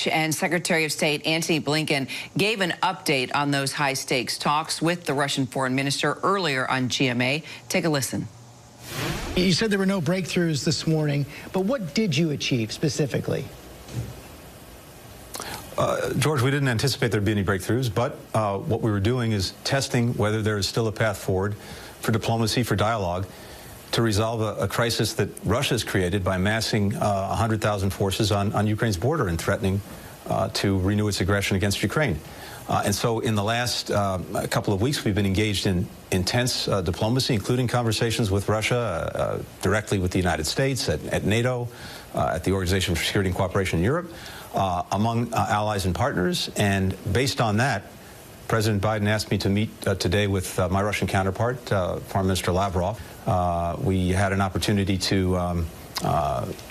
March, and Secretary of State Antony Blinken gave an update on those high-stakes talks with the Russian foreign minister earlier on GMA. Take a listen. You said there were no breakthroughs this morning, but what did you achieve specifically? George, we didn't anticipate there'd be any breakthroughs, but what we were doing is testing whether there is still a path forward for diplomacy, for dialogue, to resolve a crisis that Russia has created by massing 100,000 forces on Ukraine's border and threatening to renew its aggression against Ukraine. And so in the last couple of weeks, we've been engaged in intense diplomacy, including conversations with Russia, directly with the United States, at NATO, at the Organization for Security and Cooperation in Europe, among allies and partners. And based on that, President Biden asked me to meet today with my Russian counterpart, Foreign Minister Lavrov. We had an opportunity to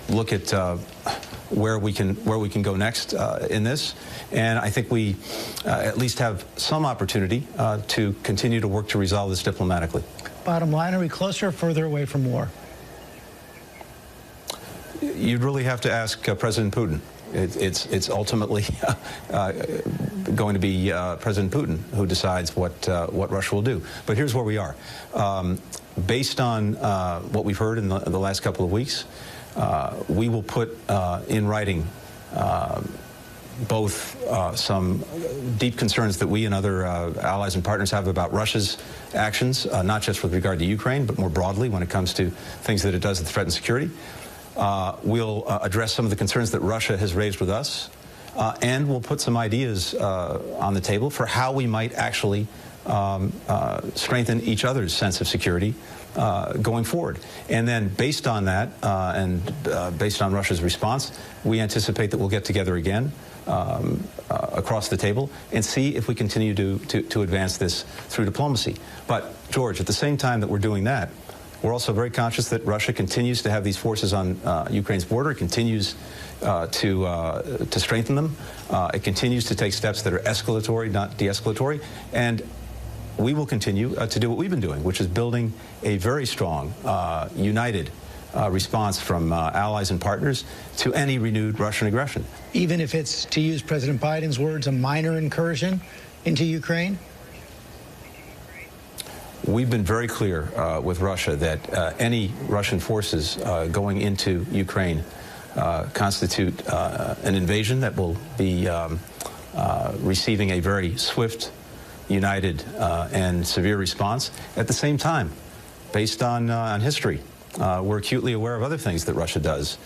look at where we can go next in this, and I think we at least have some opportunity to continue to work to resolve this diplomatically. Bottom line, are we closer or further away from war? You'd really have to ask President Putin. It's ultimately going to be President Putin who decides what Russia will do. But here's where we are. Based on what we've heard in the last couple of weeks, we will put in writing both some deep concerns that we and other allies and partners have about Russia's actions, not just with regard to Ukraine, but more broadly when it comes to things that it does that threaten security. We'll address some of the concerns that Russia has raised with us, and we'll put some ideas on the table for how we might actually strengthen each other's sense of security going forward. And then based on that, and based on Russia's response, we anticipate that we'll get together again across the table and see if we continue to advance this through diplomacy. But, George, at the same time that we're doing that, we're also very conscious that Russia continues to have these forces on Ukraine's border, continues to strengthen them. It continues to take steps that are escalatory, not de-escalatory. And we will continue to do what we've been doing, which is building a very strong, united response from allies and partners to any renewed Russian aggression. Even if it's, to use President Biden's words, a minor incursion into Ukraine? We've been very clear with Russia that any Russian forces going into Ukraine constitute an invasion that will be receiving a very swift, united, and severe response. At the same time, based on history, we're acutely aware of other things that Russia does,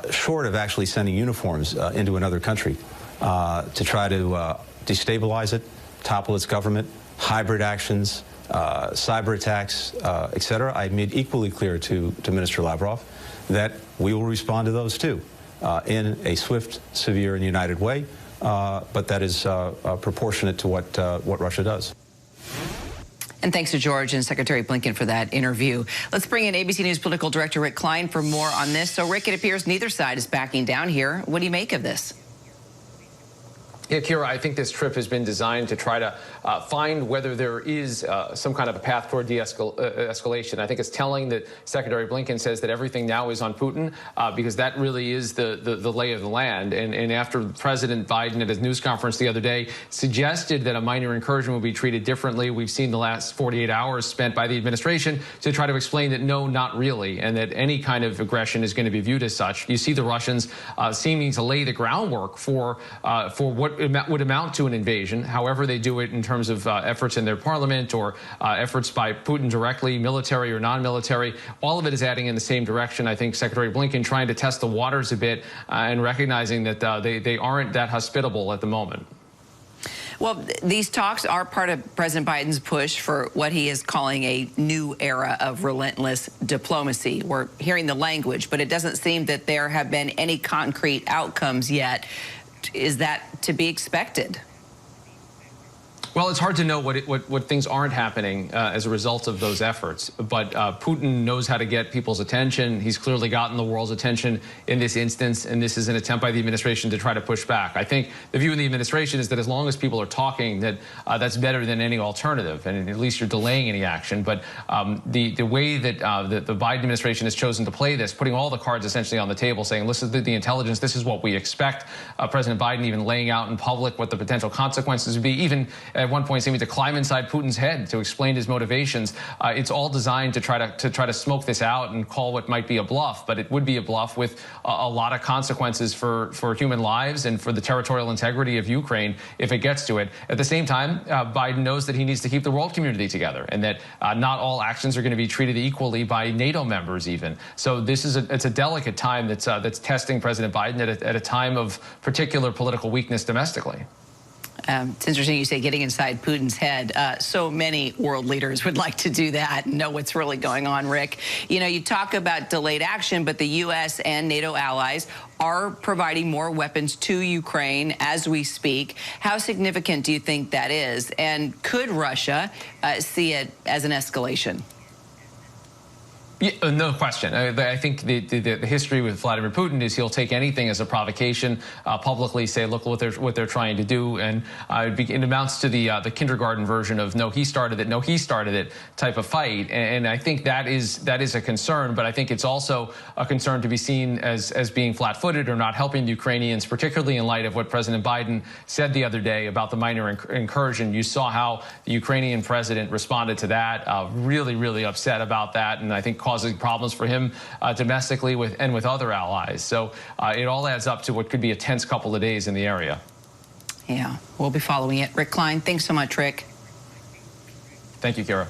short of actually sending uniforms into another country to try to destabilize it, topple its government, hybrid actions, cyber attacks, etc. I made equally clear to Minister Lavrov that we will respond to those too in a swift, severe, and united way, but that is proportionate to what Russia does. And thanks to George and Secretary Blinken for that interview. Let's bring in ABC News political director Rick Klein for more on this. So, Rick, it appears neither side is backing down here. What do you make of this? Yeah, Kira, I think this trip has been designed to try to find whether there is some kind of a path toward de-escalation. I think it's telling that Secretary Blinken says that everything now is on Putin because that really is the lay of the land. And after President Biden at his news conference the other day suggested that a minor incursion will be treated differently, we've seen the last 48 hours spent by the administration to try to explain that no, not really, and that any kind of aggression is going to be viewed as such. You see the Russians seeming to lay the groundwork for what would amount to an invasion, however they do it in terms of efforts in their parliament or efforts by Putin directly, military or non-military. All of it is adding in the same direction. I think Secretary Blinken trying to test the waters a bit and recognizing that they aren't that hospitable at the moment. Well, these talks are part of President Biden's push for what he is calling a new era of relentless diplomacy. We're hearing the language, but it doesn't seem that there have been any concrete outcomes yet. Is that to be expected? Well, it's hard to know what things aren't happening as a result of those efforts. But Putin knows how to get people's attention. He's clearly gotten the world's attention in this instance, and this is an attempt by the administration to try to push back. I think the view in the administration is that as long as people are talking, that that's better than any alternative, and at least you're delaying any action. But the way that the Biden administration has chosen to play this, putting all the cards essentially on the table, saying, listen to the intelligence, this is what we expect. President Biden even laying out in public what the potential consequences would be, even at one point seeming to climb inside Putin's head to explain his motivations. It's all designed to try to smoke this out and call what might be a bluff, but it would be a bluff with a lot of consequences for human lives and for the territorial integrity of Ukraine if it gets to it. At the same time, Biden knows that he needs to keep the world community together, and that not all actions are going to be treated equally by NATO members even. So this is it's a delicate time that's testing President Biden at a time of particular political weakness domestically. It's interesting you say getting inside Putin's head. So many world leaders would like to do that and know what's really going on, Rick. You know, you talk about delayed action, but the U.S. and NATO allies are providing more weapons to Ukraine as we speak. How significant do you think that is? And could Russia see it as an escalation? Yeah, no question. I think the history with Vladimir Putin is he'll take anything as a provocation, publicly say, look what they're trying to do, and it amounts to the kindergarten version of no, he started it type of fight. And I think that is a concern, but I think it's also a concern to be seen as being flat-footed or not helping the Ukrainians, particularly in light of what President Biden said the other day about the minor incursion. You saw how the Ukrainian president responded to that, really, really upset about that, and I think causing problems for him domestically with other allies. So it all adds up to what could be a tense couple of days in the area. Yeah, we'll be following it. Rick Klein, thanks so much, Rick. Thank you, Kara.